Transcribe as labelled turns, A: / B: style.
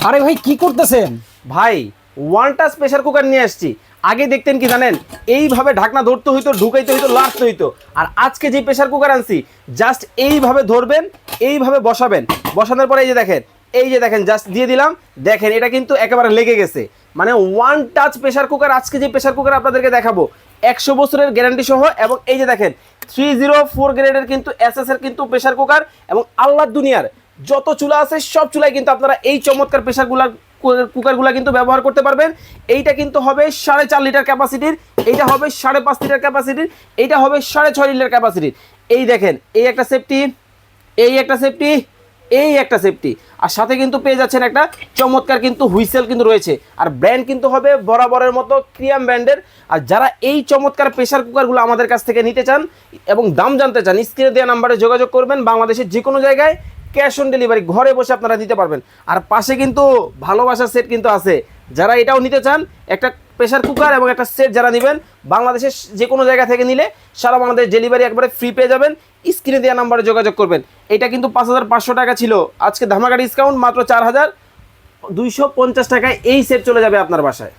A: আরে ভাই কি করতেছেন?
B: ভাই ওয়ান টাচ প্রেসার কুকার নিয়ে আসছি। আগে দেখতেন কি জানেন, এইভাবে ঢাকনা ধরতে হইতো, ঢুকাইতে হইতো, লাড়তে হইতো। আর আজকে যে প্রেসার কুকার আনছি, জাস্ট এইভাবে ধরবেন, এইভাবে বসাবেন, বসানোর পরে এই যে দেখেন জাস্ট দিয়ে দিলাম। দেখেন এটা কিন্তু একেবারে লেগে গেছে। মানে ওয়ান টাচ প্রেসার কুকার। আজকে যে প্রেসার কুকার আপনাদেরকে দেখাবো 100 বছরের গ্যারান্টি সহ, এবং এই যে দেখেন 304 গ্রেডের কিন্তু এসএস এর কিন্তু প্রেসার কুকার। এবং আল্লাহ দুনিয়ার যত চুলা আছে সব চুলায় কিন্তু আপনারা এই চমৎকার কুকারগুলো কিন্তু ব্যবহার করতে পারবেন। এইটা কিন্তু হবে 4.5 লিটার ক্যাপাসিটির, এইটা হবে 5.5 লিটার ক্যাপাসিটির, এইটা হবে 6.5 লিটার ক্যাপাসিটির। এই দেখেন এই একটা সেফটি, এই একটা সেফটি, এই একটা সেফটি, আর সাথে কিন্তু পেয়ে যাচ্ছেন একটা চমৎকার কিন্তু হুইসেল কিন্তু রয়েছে। আর ব্র্যান্ড কিন্তু হবে বরাবরের মতো ক্রিয়াম ব্র্যান্ডের। আর যারা এই চমৎকার প্রেসার কুকারগুলো আমাদের কাছ থেকে নিতে চান এবং দাম জানতে চান, স্ক্রিনে দেওয়া নাম্বারে যোগাযোগ করবেন। বাংলাদেশের যে কোনো জায়গায় ক্যাশ অন ডেলিভারি, ঘরে বসে আপনারা নিতে পারবেন। আর পাশে কিন্তু ভালোবাসার সেট কিন্তু আছে। যারা এটাও নিতে চান, একটা প্রেসার কুকার এবং একটা সেট যারা নেবেন, বাংলাদেশের যে কোনো জায়গা থেকে নিলে সারা বাংলাদেশ ডেলিভারি একবারে ফ্রি পেয়ে যাবেন। স্ক্রিনে দেওয়া নাম্বারে যোগাযোগ করবেন। এটা কিন্তু 5,500 টাকা ছিল, আজকে ধামাকা ডিসকাউন্ট মাত্র 4,250 টাকায় এই সেট চলে যাবে আপনার বাসায়।